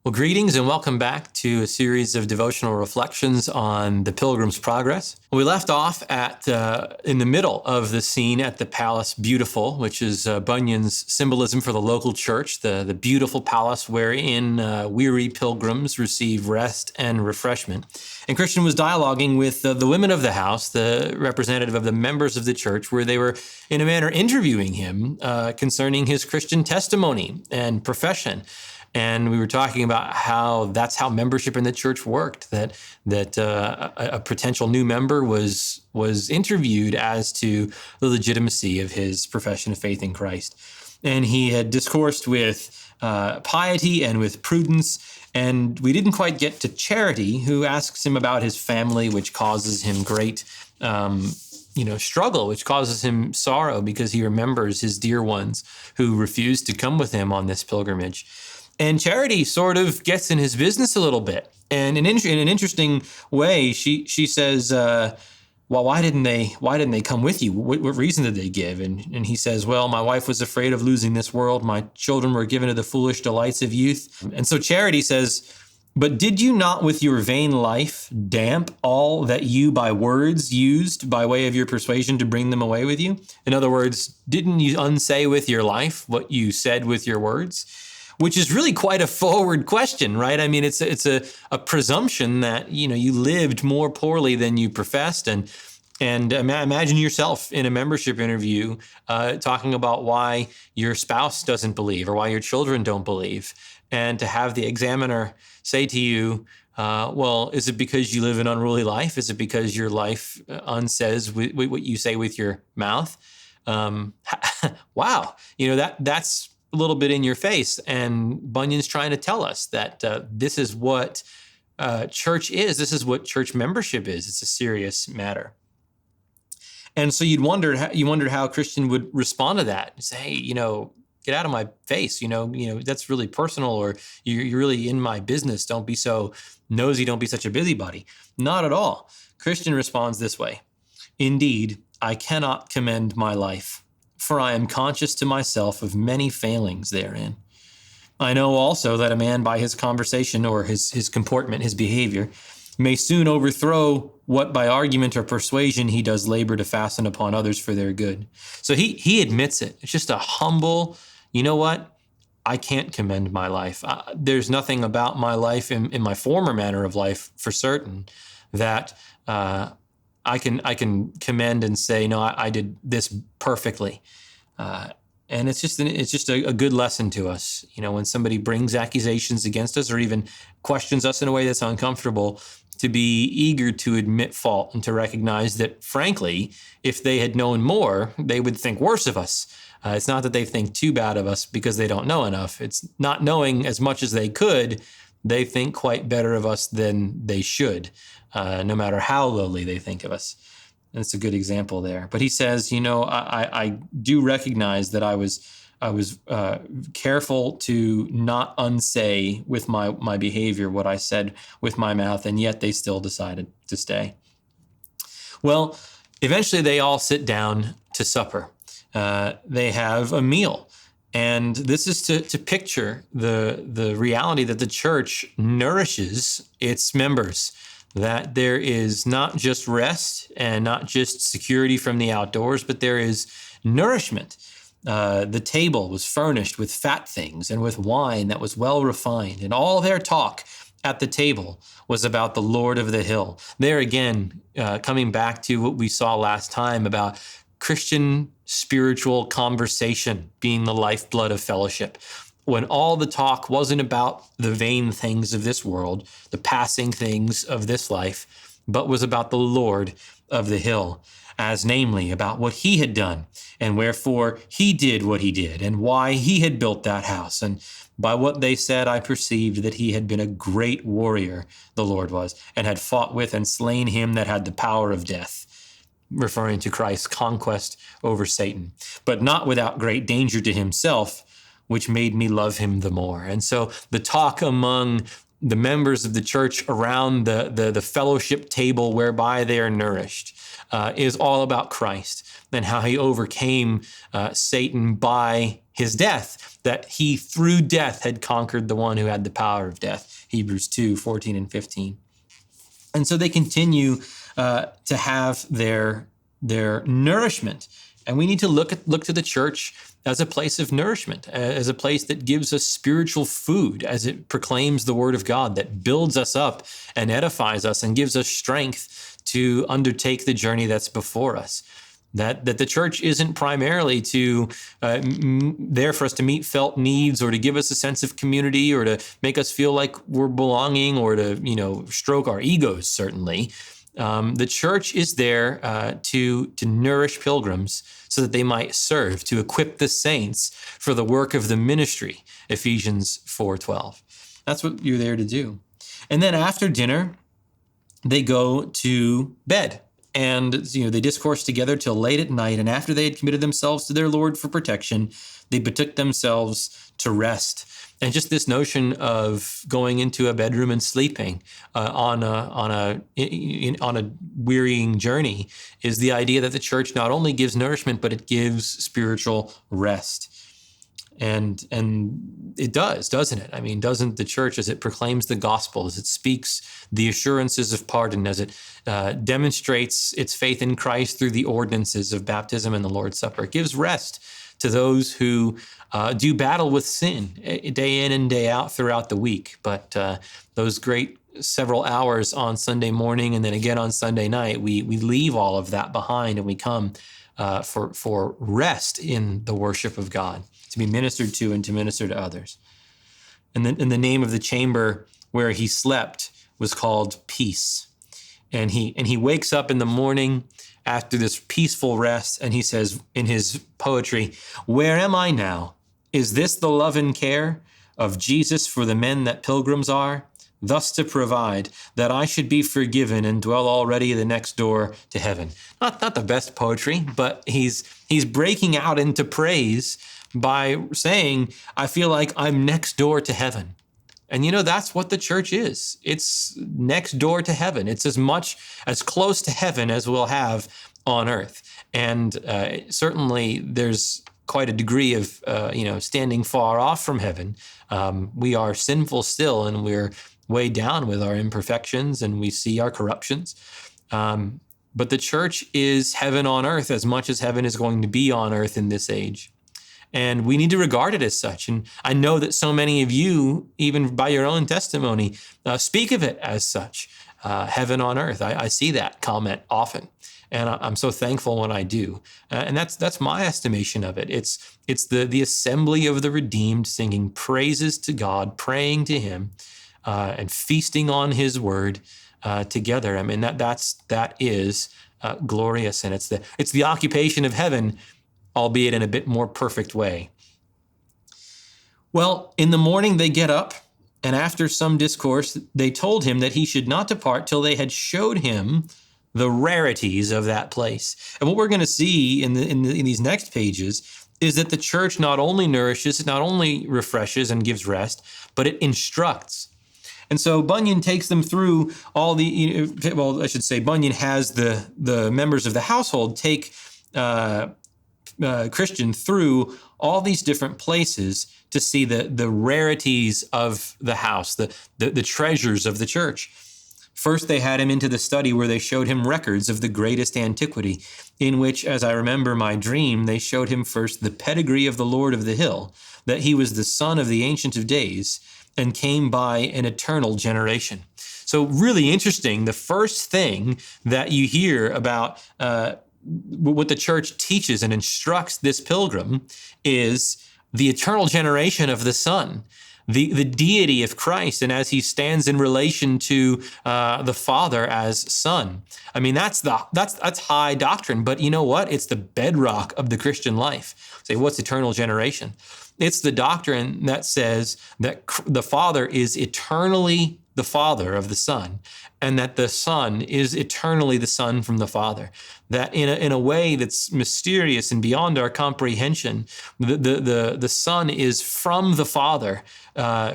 Well, greetings and welcome back to a series of devotional reflections on the Pilgrim's Progress. We left off at in the middle of the scene at the Palace Beautiful, which is Bunyan's symbolism for the local church, the beautiful palace wherein weary pilgrims receive rest and refreshment. And Christian was dialoguing with the women of the house, the representative of the members of the church, where they were, in a manner, interviewing him concerning his Christian testimony and profession. And we were talking about how that's how membership in the church worked, that a potential new member was interviewed as to the legitimacy of his profession of faith in Christ. And he had discoursed with piety and with prudence, and we didn't quite get to Charity, who asks him about his family, which causes him great struggle, which causes him sorrow because he remembers his dear ones who refused to come with him on this pilgrimage. And Charity sort of gets in his business a little bit. And in an interesting way, she says, well, why didn't they come with you? What reason did they give? And he says, well, my wife was afraid of losing this world. My children were given to the foolish delights of youth. And so Charity says, but did you not with your vain life damp all that you by words used by way of your persuasion to bring them away with you? In other words, didn't you unsay with your life what you said with your words? Which is really quite a forward question, right? I mean, it's a presumption that, you lived more poorly than you professed. And imagine yourself in a membership interview talking about why your spouse doesn't believe or why your children don't believe. And to have the examiner say to you, well, is it because you live an unruly life? Is it because your life unsays what you say with your mouth? Wow, that's a little bit in your face. And Bunyan's trying to tell us that this is what church is. This is what church membership is. It's a serious matter. And so you wondered how Christian would respond to that. Say, hey, get out of my face. That's really personal, or you're really in my business. Don't be so nosy. Don't be such a busybody. Not at all. Christian responds this way. Indeed, I cannot commend my life, for I am conscious to myself of many failings therein. I know also that a man by his conversation or his comportment, his behavior, may soon overthrow what by argument or persuasion he does labor to fasten upon others for their good. So he admits it. It's just a humble, you know what? I can't commend my life. There's nothing about my life in my former manner of life for certain that I can commend and say, no, I did this perfectly. And it's just a good lesson to us. When somebody brings accusations against us or even questions us in a way that's uncomfortable, to be eager to admit fault and to recognize that, frankly, if they had known more, they would think worse of us. It's not that they think too bad of us because they don't know enough. It's not knowing as much as they could. They think quite better of us than they should, no matter how lowly they think of us. And it's a good example there. But he says, I do recognize that I was careful to not unsay with my behavior what I said with my mouth, and yet they still decided to stay. Well, eventually they all sit down to supper. They have a meal. And this is to picture the reality that the church nourishes its members, that there is not just rest and not just security from the outdoors, but there is nourishment. The table was furnished with fat things and with wine that was well refined, and all their talk at the table was about the Lord of the hill. There again, coming back to what we saw last time about Christian spiritual conversation being the lifeblood of fellowship. When all the talk wasn't about the vain things of this world, the passing things of this life, but was about the Lord of the hill, as namely about what he had done and wherefore he did what he did and why he had built that house. And by what they said, I perceived that he had been a great warrior, the Lord was, and had fought with and slain him that had the power of death, referring to Christ's conquest over Satan, but not without great danger to himself, which made me love him the more. And so the talk among the members of the church around the fellowship table whereby they are nourished is all about Christ and how he overcame Satan by his death, that he through death had conquered the one who had the power of death, Hebrews 2:14 and 15. And so they continue to have their nourishment. And we need to look to the church as a place of nourishment, as a place that gives us spiritual food, as it proclaims the word of God, that builds us up and edifies us and gives us strength to undertake the journey that's before us. That the church isn't primarily there for us to meet felt needs or to give us a sense of community or to make us feel like we're belonging or to stroke our egos, certainly. The church is there to nourish pilgrims so that they might serve, to equip the saints for the work of the ministry, Ephesians 4:12. That's what you're there to do. And then after dinner, they go to bed. And they discourse together till late at night. And after they had committed themselves to their Lord for protection, they betook themselves to rest. And just this notion of going into a bedroom and sleeping on a wearying journey is the idea that the church not only gives nourishment, but it gives spiritual rest. And it does, doesn't it? I mean, doesn't the church, as it proclaims the gospel, as it speaks the assurances of pardon, as it demonstrates its faith in Christ through the ordinances of baptism and the Lord's Supper, it gives rest to those who do battle with sin day in and day out throughout the week. But those great several hours on Sunday morning and then again on Sunday night, we leave all of that behind and we come for rest in the worship of God, to be ministered to and to minister to others. And the name of the chamber where he slept was called Peace. And he wakes up in the morning after this peaceful rest, and he says in his poetry, "Where am I now? Is this the love and care of Jesus for the men that pilgrims are? Thus to provide that I should be forgiven and dwell already the next door to heaven." Not the best poetry, but he's breaking out into praise by saying, I feel like I'm next door to heaven. And that's what the church is. It's next door to heaven. It's as close to heaven as we'll have on earth. And certainly there's quite a degree of, standing far off from heaven. We are sinful still, and we're way down with our imperfections, and we see our corruptions. But the church is heaven on earth as much as heaven is going to be on earth in this age. And we need to regard it as such. And I know that so many of you, even by your own testimony, speak of it as such, heaven on earth. I see that comment often, and I'm so thankful when I do. And that's my estimation of it. It's the assembly of the redeemed singing praises to God, praying to him, and feasting on his word together. I mean, that is glorious, and it's the occupation of heaven, albeit in a bit more perfect way. Well, in the morning they get up, and after some discourse, they told him that he should not depart till they had showed him the rarities of that place. And what we're going to see in these next pages is that the church not only nourishes, not only refreshes and gives rest, but it instructs. And so Bunyan takes them through all Bunyan has the members of the household take Christian through all these different places to see the rarities of the house, the treasures of the church. First, they had him into the study where they showed him records of the greatest antiquity, in which, as I remember my dream, they showed him first the pedigree of the Lord of the Hill, that he was the son of the Ancient of Days and came by an eternal generation. So really interesting. The first thing that you hear about what the church teaches and instructs this pilgrim is the eternal generation of the Son, the deity of Christ, and as he stands in relation to the Father as Son. I mean, that's high doctrine, but you know what? It's the bedrock of the Christian life. Say, what's eternal generation? It's the doctrine that says that the Father is eternally the Father of the Son, and that the Son is eternally the Son from the Father. That in a way that's mysterious and beyond our comprehension, the Son is from the Father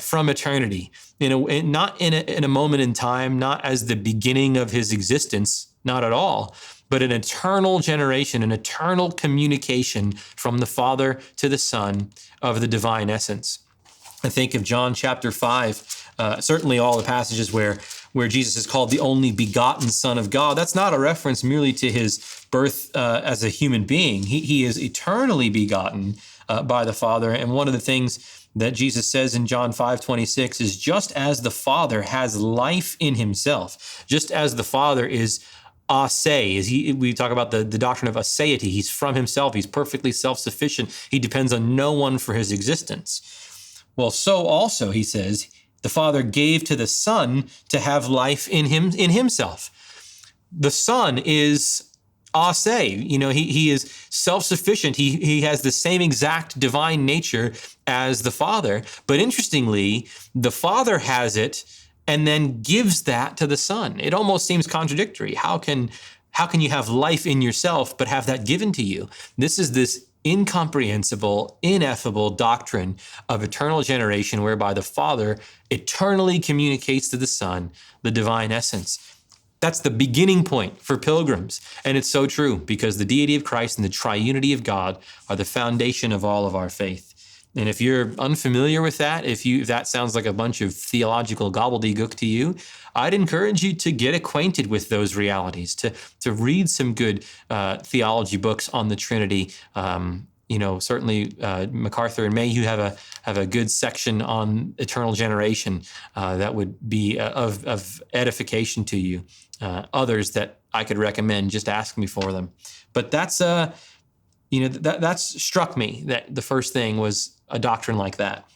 from eternity, not in a moment in time, not as the beginning of his existence, not at all, but an eternal generation, an eternal communication from the Father to the Son of the divine essence. I think of John chapter 5, certainly all the passages where Jesus is called the only begotten Son of God. That's not a reference merely to his birth as a human being. He is eternally begotten by the Father. And one of the things that Jesus says in John 5:26 is, just as the Father has life in himself, just as the Father is ase, we talk about the doctrine of aseity. He's from himself. He's perfectly self-sufficient. He depends on no one for his existence. Well, so also, he says, the Father gave to the Son to have life in himself. The Son is ase. He is self-sufficient. He has the same exact divine nature as the Father. But interestingly, the Father has it and then gives that to the Son. It almost seems contradictory. How can you have life in yourself but have that given to you? This is this incomprehensible, ineffable doctrine of eternal generation, whereby the Father eternally communicates to the Son the divine essence. That's the beginning point for pilgrims. And it's so true, because the deity of Christ and the triunity of God are the foundation of all of our faith. And if you're unfamiliar with that, if that sounds like a bunch of theological gobbledygook to you, I'd encourage you to get acquainted with those realities, to read some good theology books on the Trinity. Certainly MacArthur and Mayhew have a good section on eternal generation that would be of edification to you. Others that I could recommend, just ask me for them. But that's struck me, that the first thing was a doctrine like that.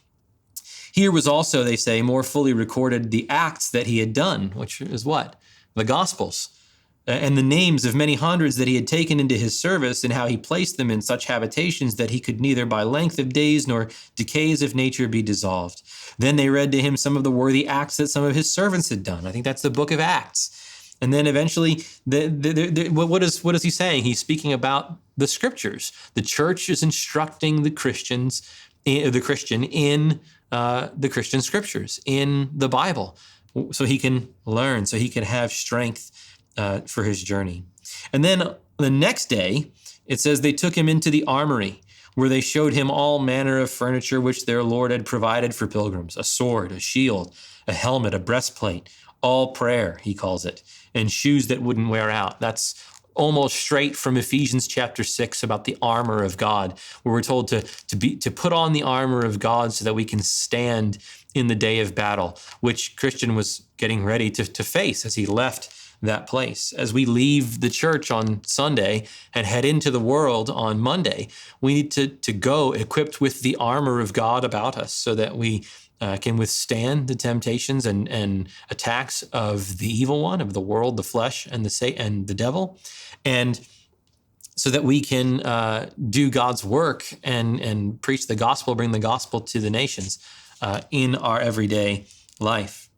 Here was also, they say, more fully recorded the acts that he had done, which is what? The Gospels, and the names of many hundreds that he had taken into his service, and how he placed them in such habitations that he could neither by length of days nor decays of nature be dissolved. Then they read to him some of the worthy acts that some of his servants had done. I think that's the book of Acts. And then eventually, what is he saying? He's speaking about the Scriptures. The church is instructing the Christian in the Christian Scriptures, in the Bible, so he can learn, so he can have strength for his journey. And then the next day, it says they took him into the armory, where they showed him all manner of furniture which their Lord had provided for pilgrims: a sword, a shield, a helmet, a breastplate, all prayer, he calls it, and shoes that wouldn't wear out. That's almost straight from Ephesians chapter 6 about the armor of God, where we're told to put on the armor of God so that we can stand in the day of battle, which Christian was getting ready to face as he left that place. As we leave the church on Sunday and head into the world on Monday, we need to go equipped with the armor of God about us, so that we can withstand the temptations and attacks of the evil one, of the world, the flesh, and the devil, and so that we can do God's work and preach the gospel, bring the gospel to the nations in our everyday life.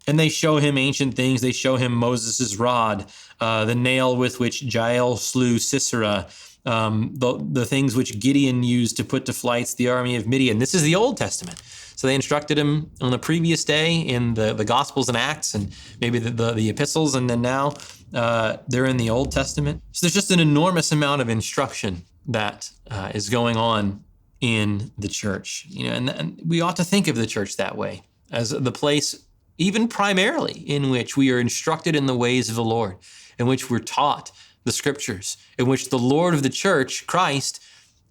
And they show him ancient things. They show him Moses' rod, the nail with which Jael slew Sisera, the things which Gideon used to put to flight the army of Midian. This is the Old Testament. So they instructed him on the previous day in the Gospels and Acts, and maybe the epistles, and then now they're in the Old Testament. So there's just an enormous amount of instruction that is going on in the church. And we ought to think of the church that way, as the place, even primarily, in which we are instructed in the ways of the Lord, in which we're taught the Scriptures, in which the Lord of the church, Christ,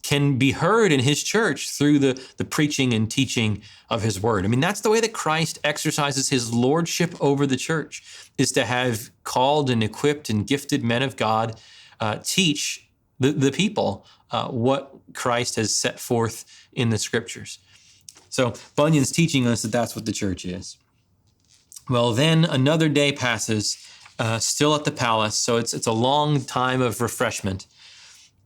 can be heard in his church through the preaching and teaching of his word. I mean, that's the way that Christ exercises his lordship over the church, is to have called and equipped and gifted men of God teach the people what Christ has set forth in the Scriptures. So Bunyan's teaching us that that's what the church is. Well, then another day passes, still at the palace. So it's a long time of refreshment.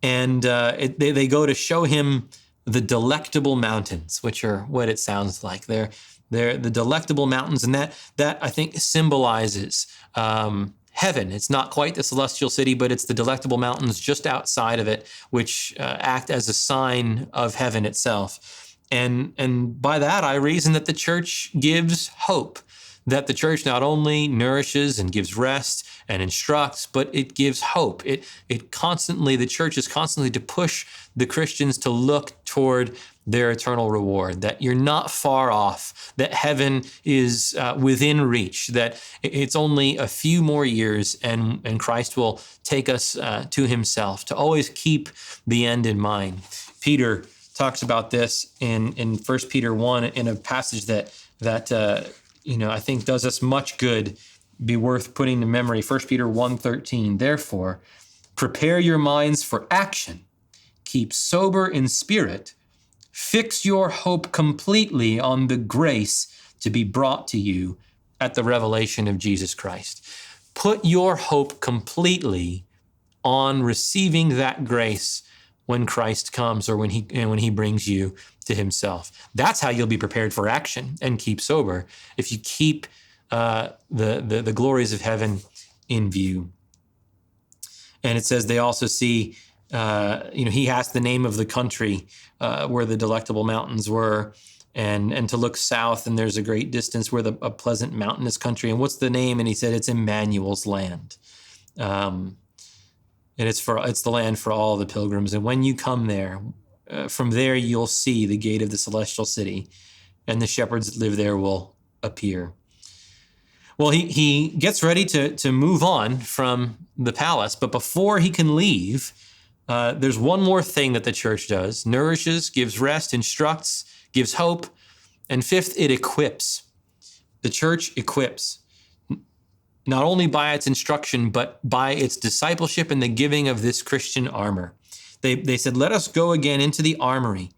And they go to show him the Delectable Mountains, which are what it sounds like. They're They're the delectable mountains, and that I think symbolizes heaven. It's not quite the celestial city, but it's the delectable mountains just outside of it, which act as a sign of heaven itself. And by that, I reason that the church gives hope, that the church not only nourishes and gives rest and instructs, but it gives hope. The church is constantly to push the Christians to look toward their eternal reward, that you're not far off, that heaven is within reach, that it's only a few more years and Christ will take us to himself, to always keep the end in mind. Peter talks about this in 1 Peter 1 in a passage that I think does us much good, be worth putting to memory. 1 Peter 1:13, therefore, prepare your minds for action, keep sober in spirit, fix your hope completely on the grace to be brought to you at the revelation of Jesus Christ. Put your hope completely on receiving that grace when Christ comes, or when he brings you to himself. That's how you'll be prepared for action and keep sober, if you keep the glories of heaven in view. And it says they also see, he asked the name of the country where the delectable mountains were, and to look south, and there's a great distance where a pleasant mountainous country. And what's the name? And he said it's Emmanuel's land. And it's the land for all the pilgrims. And when you come there, from there you'll see the gate of the celestial city, and the shepherds that live there will appear. Well, he gets ready to move on from the palace, but before he can leave, there's one more thing that the church does: nourishes, gives rest, instructs, gives hope, and fifth, it equips. The church equips, not only by its instruction, but by its discipleship and the giving of this Christian armor. They said, let us go again into the armory.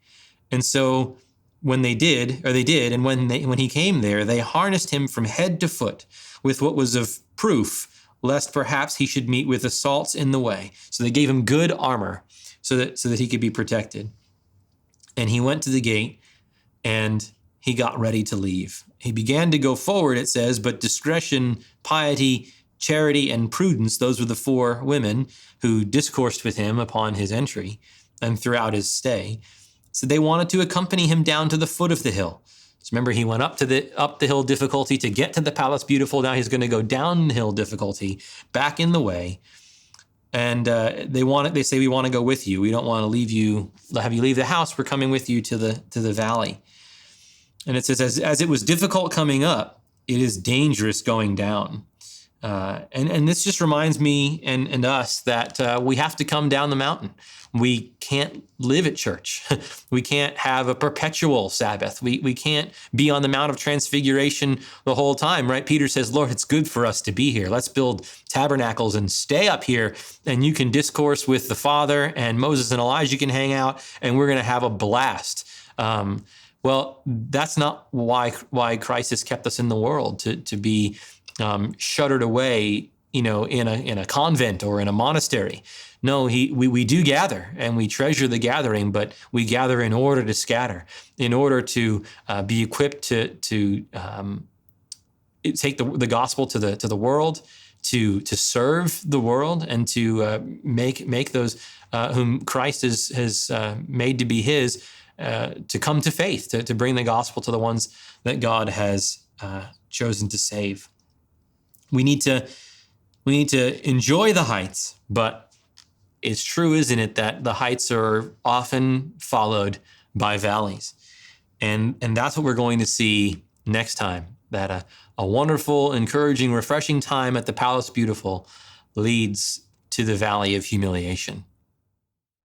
And so when they did, and when he came there, they harnessed him from head to foot with what was of proof, lest perhaps he should meet with assaults in the way. So they gave him good armor so that he could be protected. And he went to the gate, and he got ready to leave. He began to go forward, it says, but discretion, piety, charity, and prudence, those were the four women who discoursed with him upon his entry and throughout his stay. So they wanted to accompany him down to the foot of the hill. So remember, he went up the hill difficulty to get to the Palace Beautiful. Now he's going to go downhill difficulty, back in the way. And they say, we want to go with you. We don't want to have you leave the house. We're coming with you to the valley. And it says, as it was difficult coming up, it is dangerous going down. And this just reminds me and us that we have to come down the mountain. We can't live at church. We can't have a perpetual Sabbath. We can't be on the Mount of Transfiguration the whole time, right? Peter says, Lord, it's good for us to be here. Let's build tabernacles and stay up here, and you can discourse with the Father, and Moses and Elijah can hang out, and we're going to have a blast. Well, that's not why Christ has kept us in the world, to be shuttered away, in a convent or in a monastery. No, we do gather, and we treasure the gathering, but we gather in order to scatter, in order to be equipped to take the gospel to the world, to serve the world, and to make those whom Christ has made to be His, to come to faith, to bring the gospel to the ones that God has chosen to save. We need to enjoy the heights, but it's true, isn't it, that the heights are often followed by valleys. And that's what we're going to see next time, that a wonderful, encouraging, refreshing time at the Palace Beautiful leads to the Valley of Humiliation.